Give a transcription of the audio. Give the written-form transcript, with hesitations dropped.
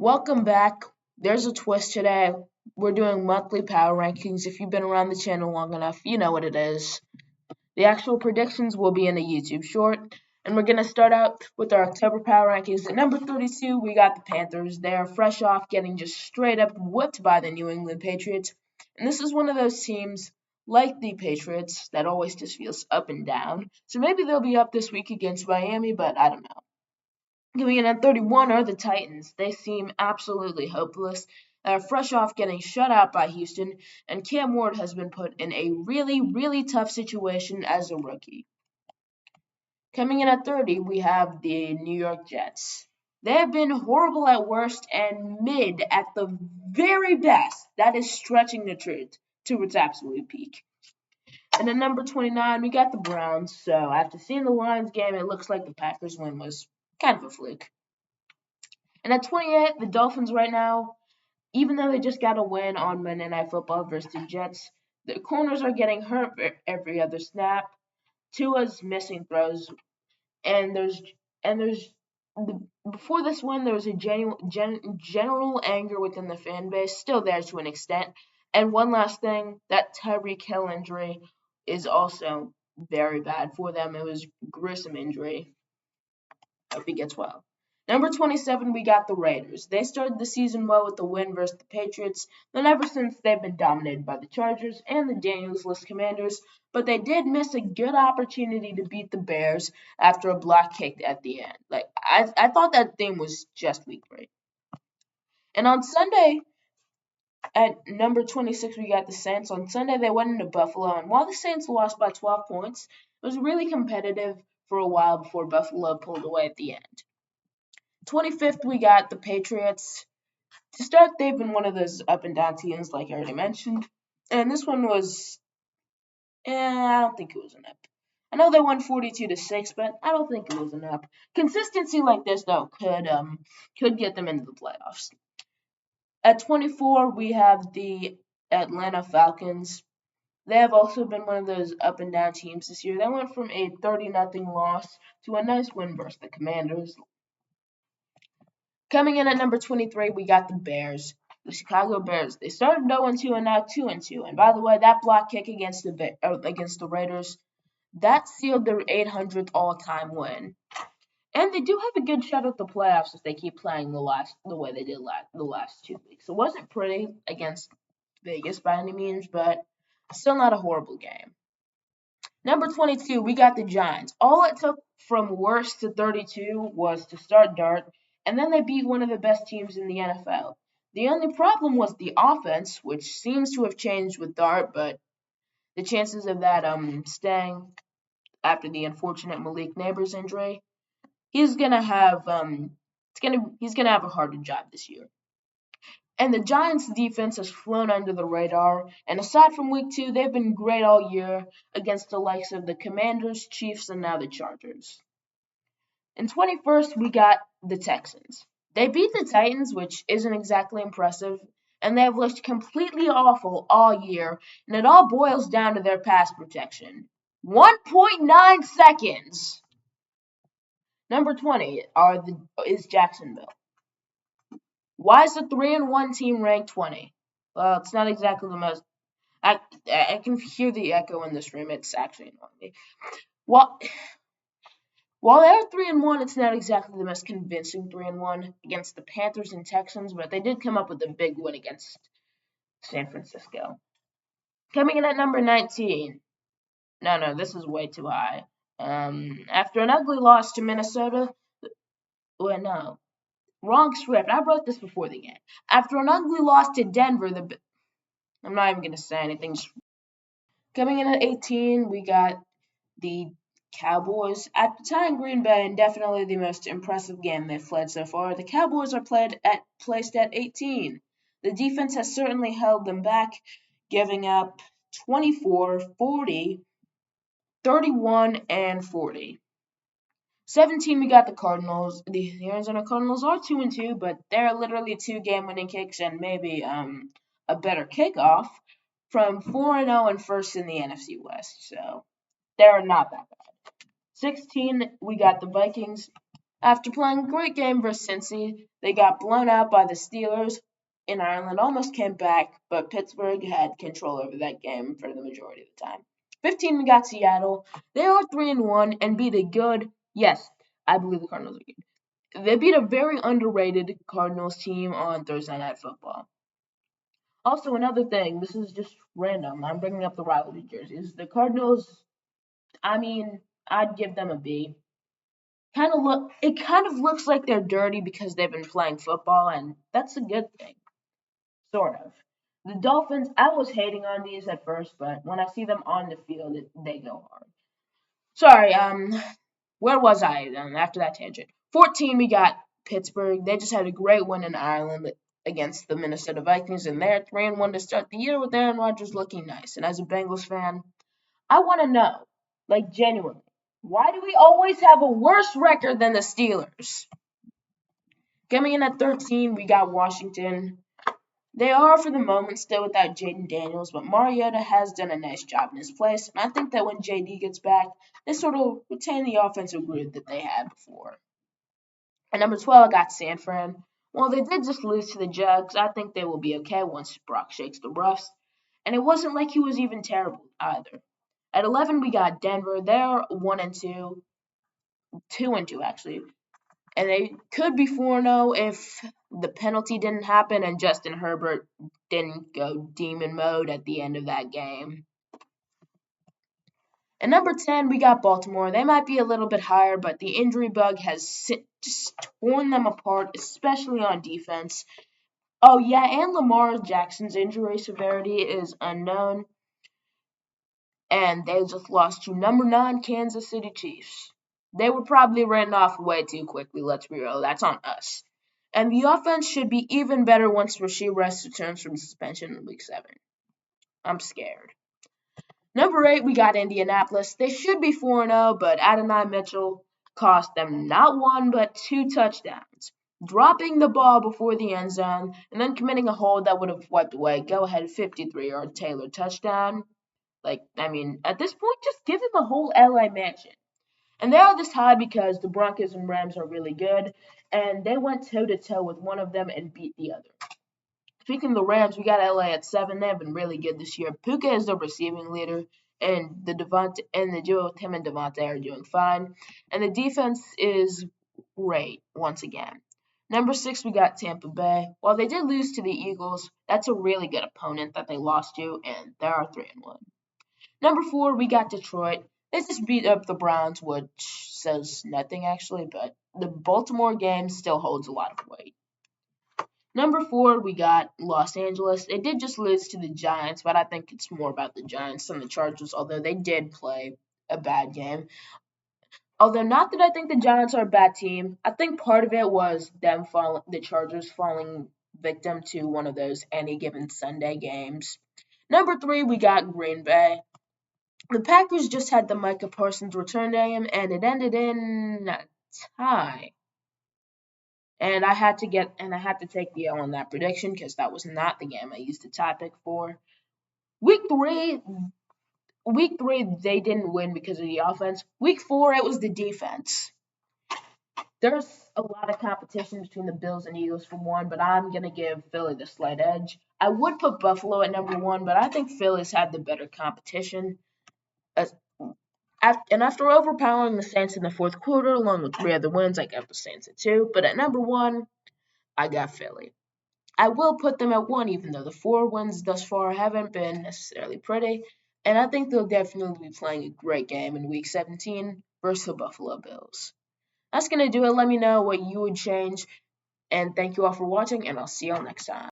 Welcome back. There's a twist today. We're doing monthly power rankings. If you've been around the channel long enough, you know what it is. The actual predictions will be in a YouTube short. And we're going to start out with our October power rankings. At number 32, we got the Panthers. They are fresh off getting just straight up whipped by the New England Patriots. And this is one of those teams, like the Patriots, that always just feels up and down. So maybe they'll be up this week against Miami, but I don't know. Coming in at 31 are the Titans. They seem absolutely hopeless. They're fresh off getting shut out by Houston, and Cam Ward has been put in a really, really tough situation as a rookie. Coming in at 30, we have the New York Jets. They have been horrible at worst and mid at the very best. That is stretching the truth to its absolute peak. And at number 29, we got the Browns. So after seeing the Lions game, it looks like the Packers win was kind of a fluke. And at 28, the Dolphins right now, even though they just got a win on Monday Night Football versus the Jets, the corners are getting hurt every other snap. Tua's missing throws, and before this win, there was a general anger within the fan base, still there to an extent. And one last thing, that Tyreek Hill injury is also very bad for them. It was a gruesome injury. Hope he gets well. Number 27, we got the Raiders. They started the season well with the win versus the Patriots, then ever since they've been dominated by the Chargers and the Daniels-less Commanders, but they did miss a good opportunity to beat the Bears after a block kick at the end. I thought that thing was just week 3. And on Sunday, at number 26, we got the Saints. On Sunday, they went into Buffalo, and while the Saints lost by 12 points, it was really competitive for a while before Buffalo pulled away at the end. 25th, we got the Patriots. To start, they've been one of those up and down teams, like I already mentioned. And this one was, I don't think it was enough. I know they won 42-6, but I don't think it was enough. Consistency like this, though, could get them into the playoffs. At 24, we have the Atlanta Falcons. They have also been one of those up and down teams this year. They went from a 30-0 loss to a nice win versus the Commanders. Coming in at number 23, we got the Bears, the Chicago Bears. They started 0-2 and now 2-2. And by the way, that block kick against the Raiders, that sealed their 800th all-time win. And they do have a good shot at the playoffs if they keep playing the way they did the last 2 weeks. It wasn't pretty against Vegas by any means, but still not a horrible game. Number 22, we got the Giants. All it took from worst to 32 was to start Dart, and then they beat one of the best teams in the NFL. The only problem was the offense, which seems to have changed with Dart, but the chances of that staying after the unfortunate Malik Neighbors injury, he's gonna have a harder job this year. And the Giants' defense has flown under the radar, and aside from week 2, they've been great all year against the likes of the Commanders, Chiefs, and now the Chargers. In 21st, we got the Texans. They beat the Titans, which isn't exactly impressive, and they have looked completely awful all year, and it all boils down to their pass protection. 1.9 seconds! Number 20 is Jacksonville. Why is the 3-1 team ranked 20? Well, it's not exactly the most. I can hear the echo in this room. It's actually annoying me. While they're 3-1, it's not exactly the most convincing 3-1 against the Panthers and Texans, but they did come up with a big win against San Francisco. Coming in at number 19. No, this is way too high. After an ugly loss to Minnesota. Wait, no. Wrong script. I wrote this before the game. After an ugly loss to Denver, I'm not even going to say anything. Coming in at 18, we got the Cowboys. At the time, Green Bay, and definitely the most impressive game they've played so far. The Cowboys are placed at 18. The defense has certainly held them back, giving up 24, 40, 31, and 40. 17, we got the Cardinals. The Arizona Cardinals are 2-2, but they're literally 2 game-winning kicks and maybe a better kickoff from 4-0 and first in the NFC West. So they're not that bad. 16, we got the Vikings. After playing a great game versus Cincy, they got blown out by the Steelers in Ireland, almost came back, but Pittsburgh had control over that game for the majority of the time. 15, we got Seattle. They are 3-1 and beat a good, yes, I believe the Cardinals are good. They beat a very underrated Cardinals team on Thursday Night Football. Also, another thing, this is just random. I'm bringing up the rivalry jerseys. The Cardinals, I mean, I'd give them a B. It kind of looks like they're dirty because they've been playing football, and that's a good thing, sort of. The Dolphins, I was hating on these at first, but when I see them on the field, they go hard. Sorry, where was I after that tangent? 14, we got Pittsburgh. They just had a great win in Ireland against the Minnesota Vikings, and they're 3-1 to start the year with Aaron Rodgers looking nice. And as a Bengals fan, I want to know, like genuinely, why do we always have a worse record than the Steelers? Coming in at 13, we got Washington. They are, for the moment, still without Jaden Daniels, but Mariota has done a nice job in his place, and I think that when JD gets back, they sort of retain the offensive grid that they had before. At number 12, I got San Fran. Well, they did just lose to the Jags. I think they will be okay once Brock shakes the roughs, and it wasn't like he was even terrible either. At 11, we got Denver. They're 1-2, 2-2 actually, and they could be 4-0 if the penalty didn't happen and Justin Herbert didn't go demon mode at the end of that game. At number 10, we got Baltimore. They might be a little bit higher, but the injury bug has just torn them apart, especially on defense. Oh, yeah, and Lamar Jackson's injury severity is unknown, and they just lost to number 9 Kansas City Chiefs. They were probably written off way too quickly, let's be real. That's on us. And the offense should be even better once Rasheed Rice returns from suspension in Week 7. I'm scared. Number 8, we got Indianapolis. They should be 4-0, but Adonai Mitchell cost them not 1 but 2 touchdowns, dropping the ball before the end zone and then committing a hold that would have wiped away go-ahead 53-yard Taylor touchdown. At this point, just give him a whole LA mansion. And they are this high because the Broncos and Rams are really good, and they went toe-to-toe with one of them and beat the other. Speaking of the Rams, we got LA at 7. They have been really good this year. Puka is the receiving leader, and the duo with him and Devontae are doing fine. And the defense is great once again. Number 6, we got Tampa Bay. While they did lose to the Eagles, that's a really good opponent that they lost to, and they are 3-1. Number 4, we got Detroit. They just beat up the Browns, which says nothing actually, but the Baltimore game still holds a lot of weight. Number 4, we got Los Angeles. They did just lose to the Giants, but I think it's more about the Giants than the Chargers, although they did play a bad game. Although not that I think the Giants are a bad team, I think part of it was the Chargers falling victim to one of those any given Sunday games. Number 3, we got Green Bay. The Packers just had the Micah Parsons return game, and it ended in a tie. And I had to take the L on that prediction because that was not the game I used the tie pick for. Week three, they didn't win because of the offense. Week 4, it was the defense. There's a lot of competition between the Bills and Eagles for 1, but I'm going to give Philly the slight edge. I would put Buffalo at number 1, but I think Philly's had the better competition. And after overpowering the Saints in the fourth quarter, along with 3 other wins, I got the Saints at 2. But at number 1, I got Philly. I will put them at 1, even though the 4 wins thus far haven't been necessarily pretty. And I think they'll definitely be playing a great game in Week 17 versus the Buffalo Bills. That's going to do it. Let me know what you would change. And thank you all for watching, and I'll see you all next time.